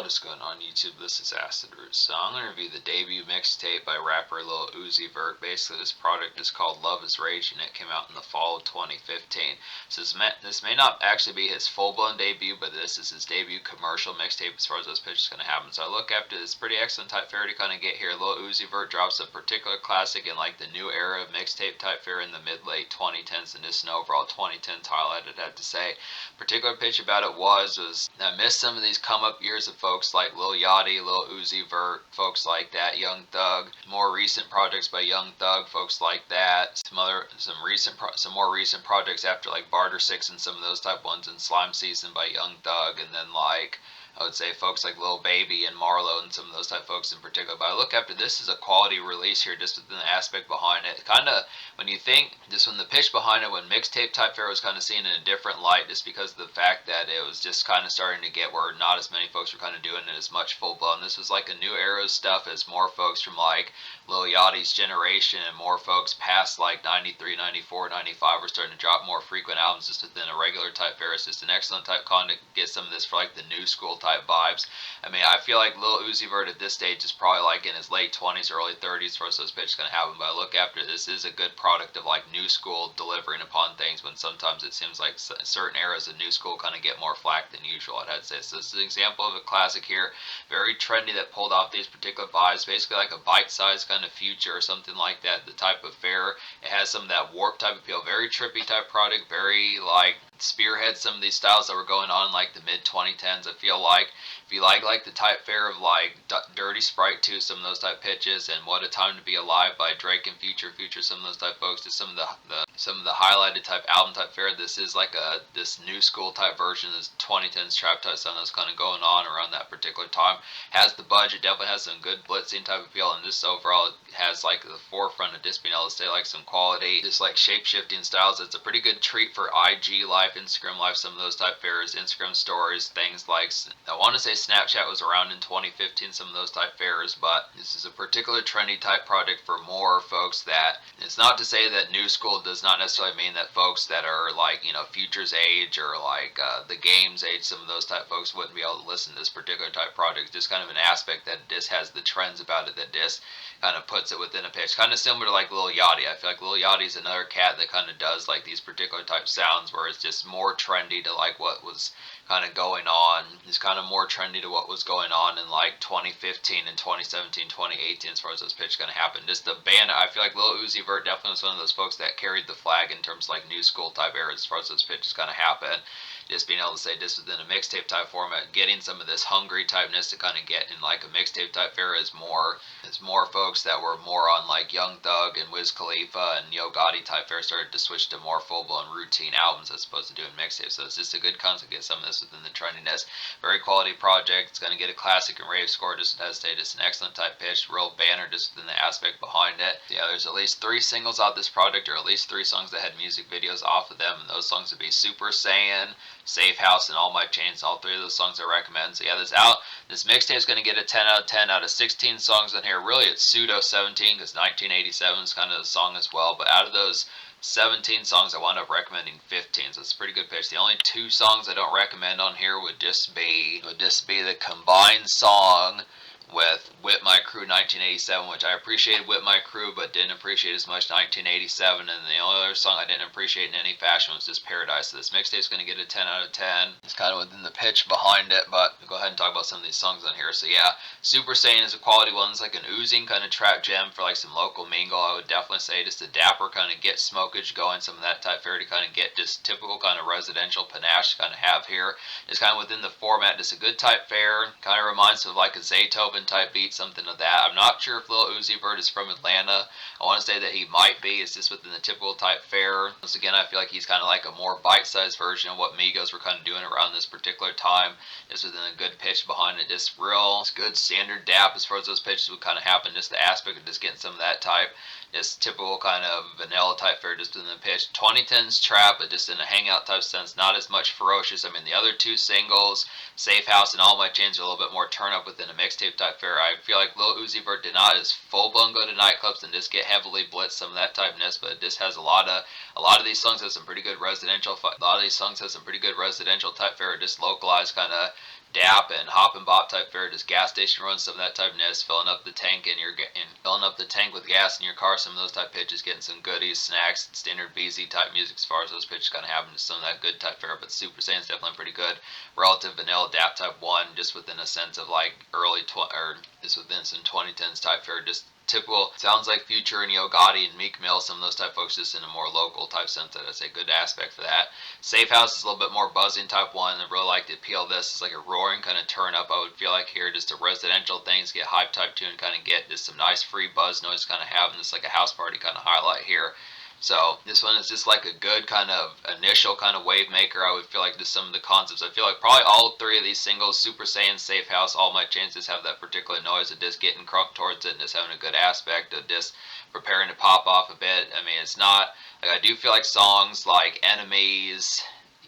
What is going on YouTube? This is Acid Roots. So I'm going to review the debut mixtape by rapper Lil Uzi Vert. Basically, this product is called Love is Rage, and it came out in the fall of 2015. So this may not actually be his full-blown debut, but this is his debut commercial mixtape as far as those pitches going to happen. So I look after this pretty excellent type fare to kind of get here. Lil Uzi Vert drops a particular classic in like the new era of mixtape type fare in the mid-late 2010s, and just an overall 2010 highlight I'd have to say. Particular pitch about it was I missed some of these come-up years of folks like Lil Yachty, Lil Uzi Vert, folks like that, Young Thug, more recent projects by Young Thug, folks like that, some more recent projects after like Barter 6 and some of those type ones, and Slime Season by Young Thug, and then like I would say folks like Lil Baby and Marlo and some of those type folks in particular. But I look after this as a quality release here, just within the aspect behind it. Kind of when you think just when the pitch behind it, when mixtape type fare was kind of seen in a different light, just because of the fact that it was just kind of starting to get where not as many folks were kind of doing it as much full blown. This was like a new era of stuff as more folks from like Lil Yachty's generation and more folks past like 93, 94, 95 were starting to drop more frequent albums just within a regular type fare. It's just an excellent type content to get some of this for like the new school type vibes. I mean, I feel like Lil Uzi Vert at this stage is probably like in his late 20s, early 30s for those pitches going to happen. But I look after this is a good product of like new school delivering upon things when sometimes it seems like certain eras of new school kind of get more flack than usual, I'd have to say. So this is an example of a classic here, very trendy, that pulled off these particular vibes, basically like a bite-sized kind of Future or something like that, the type of fare. It has some of that warp type appeal, very trippy type product, very like spearhead some of these styles that were going on in like the mid 2010s. I feel like if you like the type fare of like Dirty Sprite 2, some of those type pitches, and What a Time to Be Alive by Drake and Future, some of those type folks, to some of the highlighted type album type fare. This is like this new school type version, this 2010s trap type sound that's kind of going on around that particular time. Has the budget, definitely has some good blitzing type appeal, and just overall has like the forefront of just being able to say like some quality, just like shape-shifting styles. It's a pretty good treat for IG life, Instagram life, some of those type fares, Instagram stories, things like, I want to say Snapchat was around in 2015, some of those type fares, but this is a particular trendy type project for more folks. That it's not to say that new school does not necessarily mean that folks that are like, you know, Future's age or like the game's age, some of those type folks wouldn't be able to listen to this particular type project. Just kind of an aspect that this has the trends about it, that this kind of puts it within a pitch, kind of similar to like Lil Yachty. I feel like Lil Yachty's another cat that kind of does like these particular type sounds where it's just more trendy to like what was kind of going on. It's kind of more trendy to what was going on in like 2015 and 2017, 2018 as far as those pitches going to happen. Just the band, I feel like Lil Uzi Vert definitely was one of those folks that carried the flag in terms of like new school type eras as far as those pitches going to happen. Just being able to say this within a mixtape type format, getting some of this hungry typeness to kind of get in like a mixtape type fare is more folks that were more on like Young Thug and Wiz Khalifa and Yo Gotti type fare started to switch to more full-blown routine albums as opposed to doing mixtapes. So it's just a good concept to get some of this within the trendiness. Very quality project. It's going to get a classic and rave score, just as stated. It's an excellent type pitch, real banner just within the aspect behind it. Yeah, there's at least 3 singles out this project, or at least 3 songs that had music videos off of them, and those songs would be Super Saiyan, Safe House, and All My Chains. All 3 of those songs I recommend. So yeah, this mixtape is going to get a 10 out of 10 out of 16 songs on here. Really, it's pseudo 17 because 1987 is kind of the song as well. But out of those 17 songs, I wound up recommending 15, so it's a pretty good pitch. The only 2 songs I don't recommend on here would just be the combined song with Whip My Crew 1987, which I appreciated Whip My Crew, but didn't appreciate as much 1987, and the only other song I didn't appreciate in any fashion was just Paradise. So this mixtape is going to get a 10 out of 10. It's kind of within the pitch behind it, but we'll go ahead and talk about some of these songs on here. So yeah, Super Saiyan is a quality one. It's like an oozing kind of trap gem for like some local mingle. I would definitely say just a dapper kind of get smokage going, some of that type fare to kind of get just typical kind of residential panache to kind of have here. It's kind of within the format, just a good type fare. Kind of reminds me of like a Zaytoven type beat, something of that. I'm not sure if Lil Uzi Vert is from Atlanta. I want to say that he might be. It's just within the typical type fare. Once again, I feel like he's kind of like a more bite-sized version of what Migos were kind of doing around this particular time. Just within a good pitch behind it. Just real good standard dap as far as those pitches would kind of happen. Just the aspect of just getting some of that type. Just typical kind of vanilla type fare just in the pitch. 2010s trap, but just in a hangout type sense, not as much ferocious. I mean, the other 2 singles, Safe House and All My Chains, are a little bit more turn up within a mixtape type fare. I feel like Lil Uzi Vert did not as full blown go to nightclubs and just get heavily blitzed, some of that typeness, but it just has a lot of these songs have some pretty good residential. A lot of these songs have some pretty good residential type fare, just localized kind of dap and hop and bop type fare, just gas station runs, some of that type of ness, filling up the tank filling up the tank with gas in your car, some of those type pitches, getting some goodies, snacks, standard BZ type music as far as those pitches kind of happen, just some of that good type fare. But Super Saiyan's definitely pretty good. Relative vanilla dap type 1, just within a sense of like just within some 2010s type fare, just typical. Sounds like Future and Yo Gotti and Meek Mill, some of those type folks, just in a more local type sense. That I'd say good aspect for that. Safe House is a little bit more buzzing type 1. I really like the appeal of this. It's like a roaring kind of turn up. I would feel like here, just a residential things, get hype type tune, kind of get just some nice free buzz noise, kind of having this like a house party kind of highlight here. So this one is just like a good kind of initial kind of wave maker. I would feel like just some of the concepts. I feel like probably all three of these singles, Super Saiyan, Safe House, All My Chances, have that particular noise of just getting crunk towards it and just having a good aspect of just preparing to pop off a bit. I mean, it's not like, I do feel like songs like Enemies,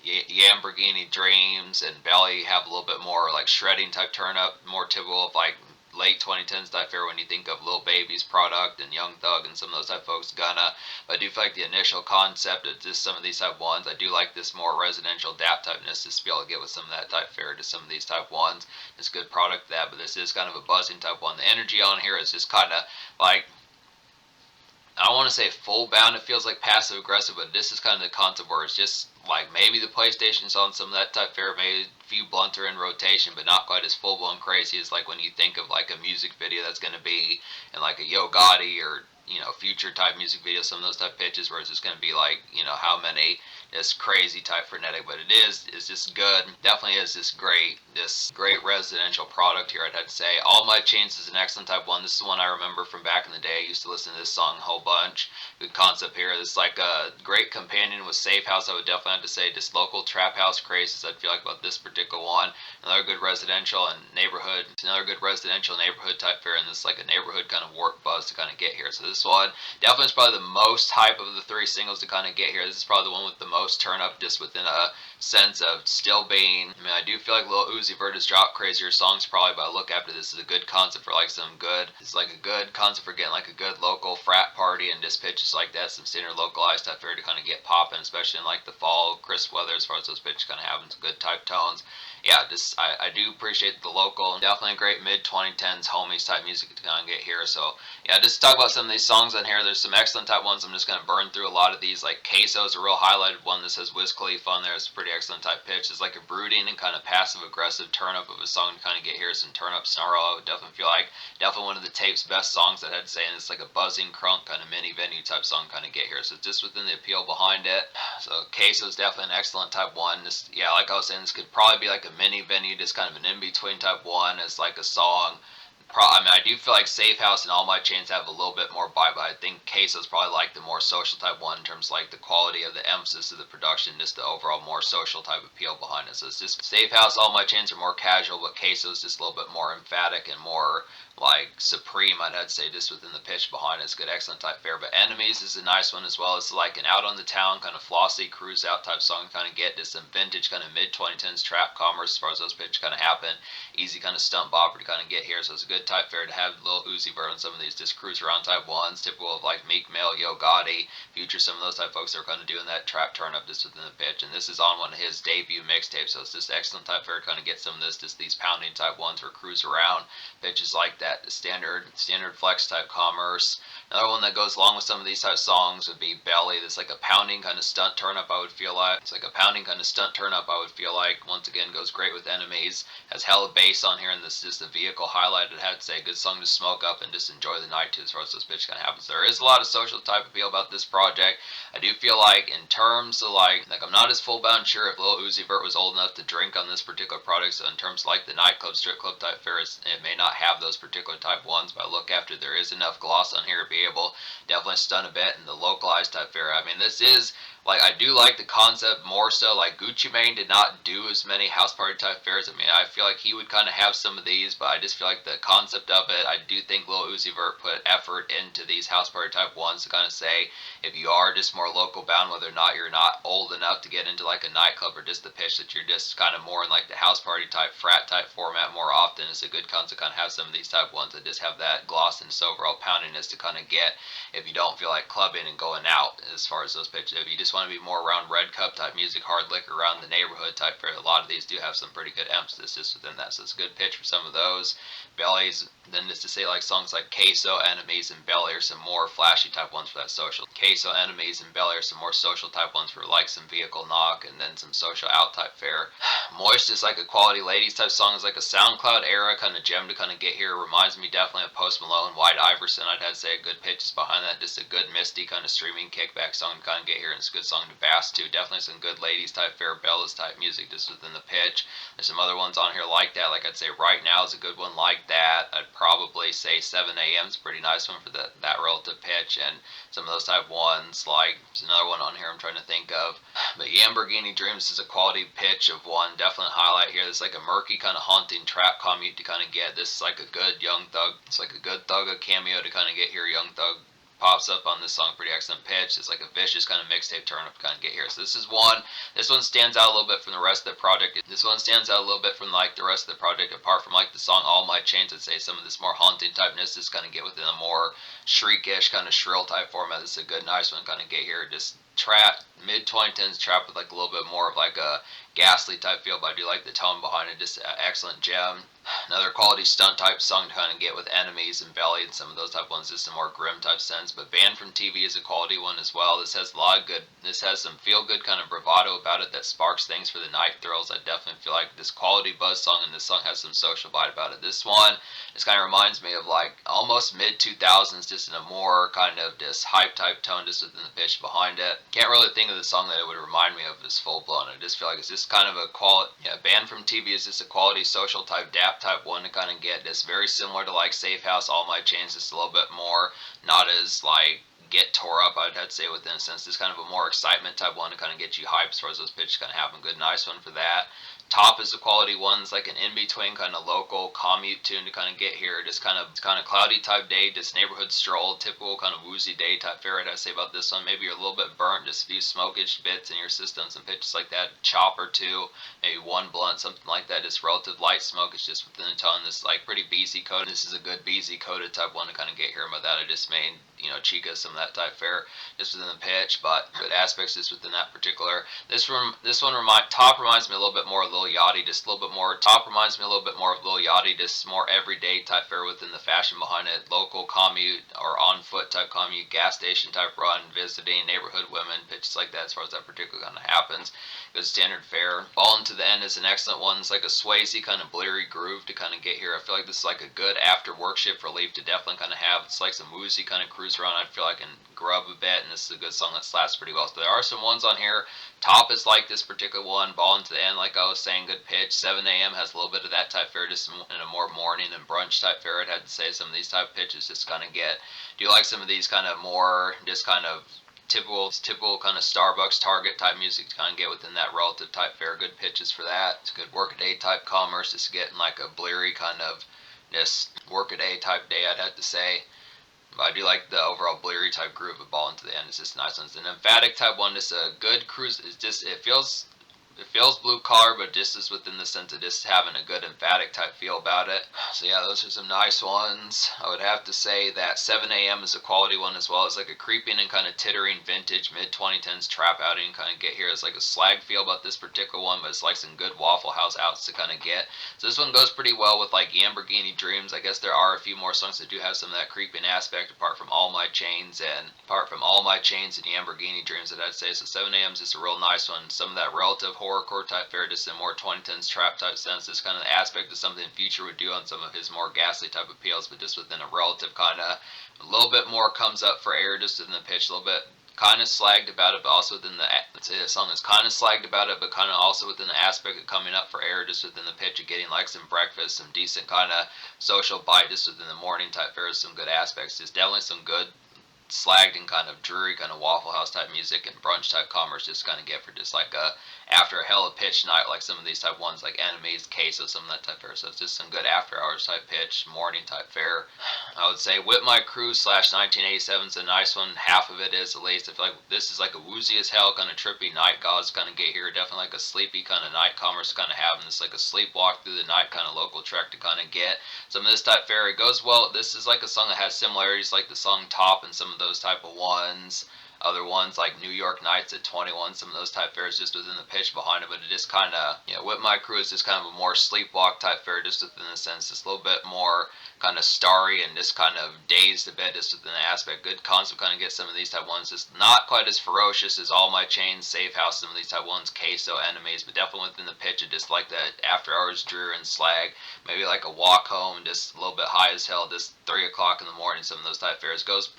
Lamborghini Dreams, and Belly have a little bit more like shredding type turn up, more typical of like late 2010s type fare when you think of Lil Baby's product and Young Thug and some of those type folks, Gunna. But I do feel like the initial concept of just some of these type 1s, I do like this more residential dap typeness to be able to get with some of that type fare to some of these type 1s. It's good product that, but this is kind of a buzzing type 1. The energy on here is just kind of like, I don't want to say full bound, it feels like passive aggressive, but this is kind of the concept where it's just like maybe the PlayStation's on some of that type fare, maybe a few blunts are in rotation, but not quite as full blown crazy as like when you think of like a music video that's going to be in like a Yo Gotti or, you know, Future type music video, some of those type pitches where it's just going to be like, you know, how many, this crazy type frenetic, but it's just good. Definitely is this great residential product here, I'd have to say. All My Chains is an excellent type 1. This is one I remember from back in the day. I used to listen to this song a whole bunch. Good concept here. This is like a great companion with Safe House. I would definitely have to say just local trap house crazes, I'd feel like, about this particular one. Another good residential neighborhood type fare, and this is like a neighborhood kind of warp buzz to kind of get here. So this one definitely is probably the most hype of the three singles to kind of get here. This is probably the one with the most turn up, just within a sense of still being, I mean, I do feel like Lil Uzi Vert has dropped crazier songs probably, but I look after this is a good concept for like some good, it's like a good concept for getting like a good local frat party and just pitches like that, some standard localized type fare to kind of get popping, especially in like the fall, crisp weather, as far as those pitches kind of having some good type tones. Yeah, just I do appreciate the local, definitely a great mid 2010s homies type music to kind of get here. So yeah, just to talk about some of these songs on here. There's some excellent type ones. I'm just going to burn through a lot of these. Like Queso is a real highlighted one that says Wiz Khalifa on there. It's a pretty excellent type pitch. It's like a brooding and kind of passive aggressive turn up of a song to kind of get here. Some turn up snarl. I would definitely feel like one of the tape's best songs, I'd say. And it's like a buzzing crunk kind of mini venue type song kind of get here. So just within the appeal behind it. So Queso is definitely an excellent type 1. This, yeah, like I was saying, this could probably be like a mini venue, just kind of an in-between type 1 as like a song. I mean, I do feel like Safe House and All My Chains have a little bit more vibe, but I think Queso's probably like the more social type 1 in terms of like the quality of the emphasis of the production, just the overall more social type appeal behind it. So it's just Safe House, All My Chains are more casual, but Queso's just a little bit more emphatic and more like supreme, I'd say, just within the pitch behind it. It's good, excellent type fare. But Enemies is a nice one as well. It's like an out on the town kind of flossy cruise out type song, kind of get just some vintage kind of mid 2010s trap commerce as far as those pitches kind of happen. Easy kind of stunt bopper to kind of get here. So it's a good type fare to have Lil Uzi Vert on some of these just cruise around type 1s, typical of like Meek Mill, Yo Gotti, Future, some of those type folks that are kind of doing that trap turn up just within the pitch. And this is on one of his debut mixtapes, so it's just excellent type fare to kind of get some of this, just these pounding type 1s for cruise around pitches like that. The standard flex type commerce. Another one that goes along with some of these type songs would be Belly. That's like a pounding kind of stunt turn up, I would feel like. It's like a pounding kind of stunt turn up, I would feel like. Once again, goes great with Enemies. Has hella bass on here, and this is the vehicle highlight. It had to say a good song to smoke up and just enjoy the night to, as far as this pitch kind of happens. There is a lot of social type appeal about this project. I do feel like in terms of like I'm not as full bound sure if Lil Uzi Vert was old enough to drink on this particular product. So in terms of like the nightclub, strip club type fares, it may not have those particular type 1s, but I look after there is enough gloss on here to be able definitely stun a bit in the localized type fare. I mean, this is like, I do like the concept more so. Like Gucci Mane did not do as many house party type fares. I mean, I feel like he would kind of have some of these, but I just feel like the concept of it, I do think Lil Uzi Vert put effort into these house party type 1s to kind of say, if you are just more local bound, whether or not you're not old enough to get into like a nightclub, or just the pitch that you're just kind of more in like the house party type frat type format more often, it's a good concept to kind of have some of these type type ones that just have that gloss and this overall poundiness to kind of get if you don't feel like clubbing and going out as far as those pitches. If you just want to be more around red cup type music, hard liquor around the neighborhood type fare, a lot of these do have some pretty good emphasis just within that. So it's a good pitch for some of those. Bellies, then just to say like songs like Queso, Enemies, and Belly are some more flashy type ones for that social. Queso, Enemies, and Belly are some more social type ones for like some vehicle knock and then some social out type fare. Moist is like a quality ladies type song. Is like a SoundCloud era kind of gem to kind of get here. Reminds me definitely of Post Malone, White Iverson. I'd have to say a good pitches behind that. Just a good misty kind of streaming kickback song to kind of get here, and it's a good song to bass to. Definitely some good ladies type fare, Bellas type music just within the pitch. There's some other ones on here like that. Like I'd say Right Now is a good one like that. I'd probably say 7 a.m. is a pretty nice one for that relative pitch, and some of those type ones. Like there's another one on here I'm trying to think of. But Lamborghini Dreams is a quality pitch of one. Definitely highlight here. It's like a murky kind of haunting trap commute to kind of get. This is like a good Young Thug. It's like a good Thugga cameo to kind of get here. Young Thug pops up on this song, pretty excellent pitch. It's like a vicious kind of mixtape turn up to kind of get here. So this is one. This one stands out a little bit from the rest of the project. This one stands out a little bit from like the rest of the project, apart from like the song All My Chains. I'd say some of this more haunting typeness is kind of get within a more shriekish kind of shrill type format. This is a good nice one kind of get here. Just trap, mid 2010s trap with like a little bit more of like a ghastly type feel, but I do like the tone behind it. Just an excellent gem. Another quality stunt type song to kind of get with Enemies and Belly and some of those type ones, just a more grim type sense. But Banned from TV is a quality one as well. This has a lot of good, this has some feel good kind of bravado about it that sparks things for the night thrills. I definitely feel like this quality buzz song, and this song has some social vibe about it. This one, this kind of reminds me of like almost mid 2000s, just in a more kind of just hype type tone just within the pitch behind it. Can't really think of the song that it would remind me of as full blown. I just feel like it's just kind of a quality, yeah, Banned from TV is just a quality social type dap type one to kind of get. This very similar to like Safe House, All My Chains, just a little bit more, not as like get tore up, I'd have to say, within a sense. This kind of a more excitement type one to kind of get you hyped as far as those pitches kind of happen. Good, nice one for that. Top is a quality one. It's like an in-between kind of local commute tune to kind of get here. Just kind of cloudy type day, just neighborhood stroll, typical kind of woozy day type fare. I'd say about this one. Maybe you're a little bit burnt, just a few smokish bits in your system, some pitches like that. Chop or two, maybe one blunt, something like that. Just relative light smoke. It's just within the tone. This is like pretty BZ coated. This is a good BZ coated type one to kind of get here. But that I just made, you know, Chica, some of that type fare just within the pitch, but good aspects just within that particular. This one top reminds me a little bit more of Lil Yachty, just a little bit more. Top reminds me a little bit more of Lil Yachty, just more everyday type fare within the fashion behind it. Local commute or on foot type commute, gas station type run, visiting neighborhood women, pitches like that as far as that particular kind of happens. Good standard fare. Ballin' to the End is an excellent one. It's like a Swayze kind of bleary groove to kind of get here. I feel like this is like a good after work shift relief to definitely kind of have. It's like some woozy kind of cruise around. I feel like I can grub a bit, and this is a good song that slaps pretty well. So there are some ones on here. Top is like this particular one. Ballin' to the End, like I was saying, good pitch. 7 a.m. has a little bit of that type fare, just in a more morning and brunch type fare. I'd have to say some of these type pitches just kind of get. Do you like some of these kind of more just kind of typical kind of Starbucks Target type music to kind of get within that relative type fare? Good pitches for that. It's good workaday type commerce. Just getting like a bleary kind of just workaday type day, I'd have to say. But I do like the overall bleary type groove of Ballin' to the End. It's just nice ones. An emphatic type one, just a good cruise. It's just it feels blue collar, but just is within the sense of just having a good emphatic type feel about it. So yeah, those are some nice ones. I would have to say that 7 a.m. is a quality one as well. It's like a creeping and kind of tittering vintage mid 2010s trap outing kind of get here. It's like a slag feel about this particular one, but it's like some good Waffle House outs to kind of get. So this one goes pretty well with like Lamborghini Dreams. I guess there are a few more songs that do have some of that creeping aspect apart from All My Chains and Lamborghini Dreams that I'd say. So 7 a.m. is just a real nice one. Some of that relative horrorcore type fare, just in more 2010s trap type sense. This kind of the aspect of something Future would do on some of his more ghastly type appeals, but just within a relative kind of a little bit more comes up for air just in the pitch, a little bit kind of slagged about it, but also within the, let's say the song is kind of slagged about it, but kind of also within the aspect of coming up for air just within the pitch of getting like some breakfast, some decent kind of social bite just within the morning type fare, some good aspects. Just definitely some good slagged and kind of dreary kind of Waffle House type music and brunch type commerce just kind of get for just like a after a hella pitch night, like some of these type ones like Enemies, Queso, some of that type fare. So it's just some good after hours type pitch, morning type fare. I would say Whip My Crew slash 1987 is a nice one. Half of it is at least. I feel like this is like a woozy as hell kind of trippy night gods kind of get here. Definitely like a sleepy kind of night commerce kind of having this like a sleepwalk through the night kind of local track to kind of get some of this type fare. It goes well. This is like a song that has similarities like the song Top and some of those type of ones. Other ones like New York Nights at 21, some of those type fares just within the pitch behind it, but it just kind of, Whip My Crew is just kind of a more sleepwalk type fare just within the sense, just a little bit more kind of starry and just kind of dazed a bit just within the aspect. Good concept, kind of get some of these type ones, just not quite as ferocious as All My Chains, Safe House, some of these type ones, Queso, Enemies, but definitely within the pitch of just like that after hours drear and slag, maybe like a walk home, just a little bit high as hell, just 3 o'clock in the morning, some of those type fares. Goes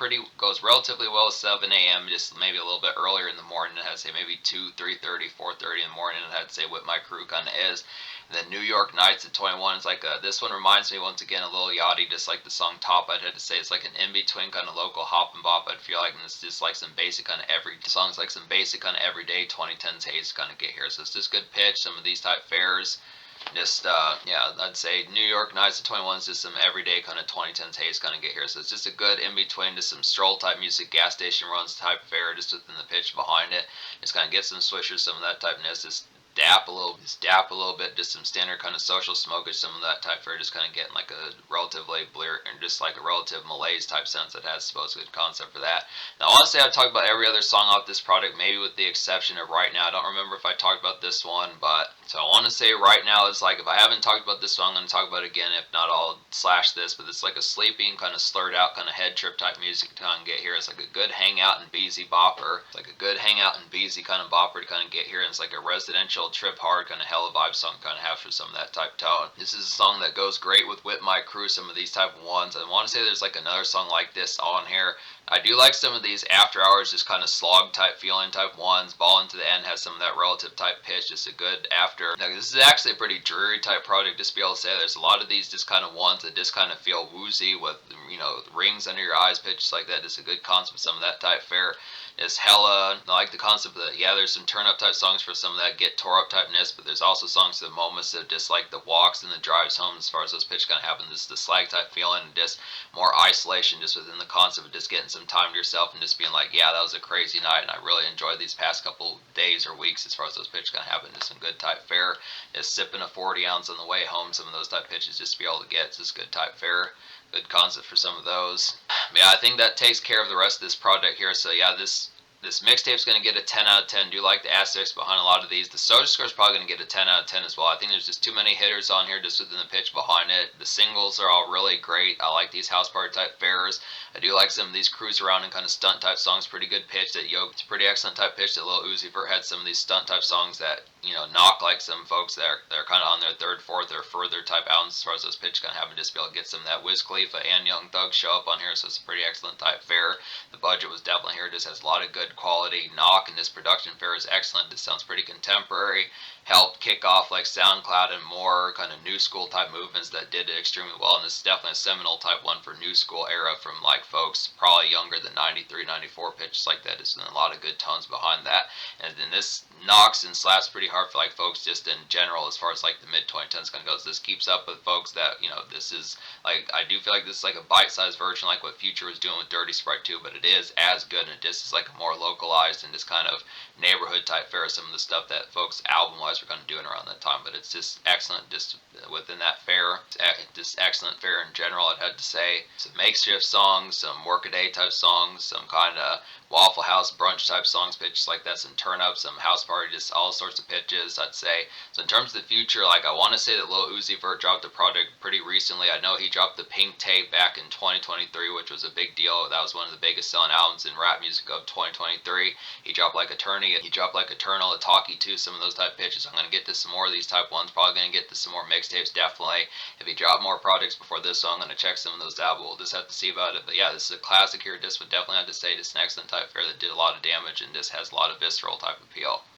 relatively well at 7 a.m., just maybe a little bit earlier in the morning. It had to say maybe 2, 3:30, 4:30 in the morning. It had to say what my crew kind of is. And then New York Nights at 21 is like this one reminds me once again a Lil Yachty, just like the song Top. I'd have to say it's like an in-between kind of local hop and bop, I'd feel like, and it's just like some basic kind of songs like some basic kind of everyday 2010s haze kind of get here. So it's just good pitch, some of these type fares. Just, I'd say New York Nights at 21 is just some everyday kind of 2010s haze kind of get here. So it's just a good in-between, just some stroll type music, gas station runs type fare, just within the pitch behind it. Just kind of get some swishers, some of that typeness, just dap a little bit, just some standard kind of social smokage, some of that type fare, just kind of getting like a relatively blear and just like a relative malaise type sense that has supposed good concept for that. Now, I want to say I've talked about every other song off this product, maybe with the exception of Right Now. I don't remember if I talked about this one, but so I want to say Right Now is like, if I haven't talked about this song, I'm going to talk about it again. If not, I'll slash this, but it's like a sleeping, kind of slurred out, kind of head trip type music to kind of get here. It's like a good hangout and beezy bopper. It's like a good hangout and beezy kind of bopper to kind of get here. And it's like a residential trip hard kind of hella vibe song kind of have for some of that type tone. This is a song that goes great with Whip My Crew, some of these type of ones. I want to say there's like another song like this on here. I do like some of these after hours, just kind of slog type feeling type ones. Ball into the End has some of that relative type pitch, just a good after. Now, this is actually a pretty dreary type project, just to be able to say. There's a lot of these just kind of ones that just kind of feel woozy with, rings under your eyes, pitches like that. Just a good concept, some of that type fare. Is hella, I like the concept that, there's some turn up type songs for some of that get tore up typeness, but there's also songs to the moments of just like the walks and the drives home as far as those pitch kind of happen. Just the slag type feeling and just more isolation just within the concept of just getting some time to yourself and just being like, yeah, that was a crazy night and I really enjoyed these past couple days or weeks as far as those pitches kind of happen. Just some good type fare. Just sipping a 40 ounce on the way home, some of those type pitches just to be able to get. It's just good type fare. Good concept for some of those. Yeah, I think that takes care of the rest of this project here. So yeah, this mixtape's going to get a 10 out of 10. Do like the asterisks behind a lot of these. The Soda Score is probably going to get a 10 out of 10 as well. I think there's just too many hitters on here just within the pitch behind it. The singles are all really great. I like these house party type fares. I do like some of these cruise around and kind of stunt type songs. Pretty good pitch that It's a pretty excellent type pitch that Lil Uzi Vert had some of these stunt type songs that, knock like some folks that are kind of on their third, fourth, or further type albums as far as those pitch kind of having just be able to get some of that Wiz Khalifa and Young Thug show up on here. So it's a pretty excellent type fare. The budget was definitely here. It just has a lot of good quality knock, and this production fare is excellent. This sounds pretty contemporary. Helped kick off like SoundCloud and more kind of new school type movements that did it extremely well. And this is definitely a seminal type one for new school era from like folks probably younger than 93, 94 pitches like that. There's a lot of good tones behind that. And then this knocks and slaps pretty hard for like folks just in general as far as like the mid 2010s kind of goes. This keeps up with folks that, this is like, I do feel like this is like a bite-sized version like what Future was doing with Dirty Sprite 2, but it is as good, and it just is like a more localized and just kind of neighborhood type fare. Some of the stuff that folks album-wise were kind of doing around that time, but it's just excellent just within that fare. Just excellent fare in general, I'd have to say. Some makeshift songs, some workaday type songs, some kind of Waffle House brunch type songs, pitches like that, some turn up, some house party, just all sorts of pitches, I'd say. So in terms of the future, like I want to say that Lil Uzi Vert dropped a project pretty recently. I know he dropped the Pink Tape back in 2023, which was a big deal. That was one of the biggest selling albums in rap music of 2023. He dropped like Attorney, he dropped like Eternal, Talkie too, some of those type pitches. I'm going to get to some more of these type ones, probably going to get to some more mixtapes, definitely. If he dropped more projects before this, so I'm going to check some of those out, but we'll just have to see about it. But yeah, this is a classic here. This would definitely have to say this is an excellent type fare that did a lot of damage and just has a lot of visceral type appeal.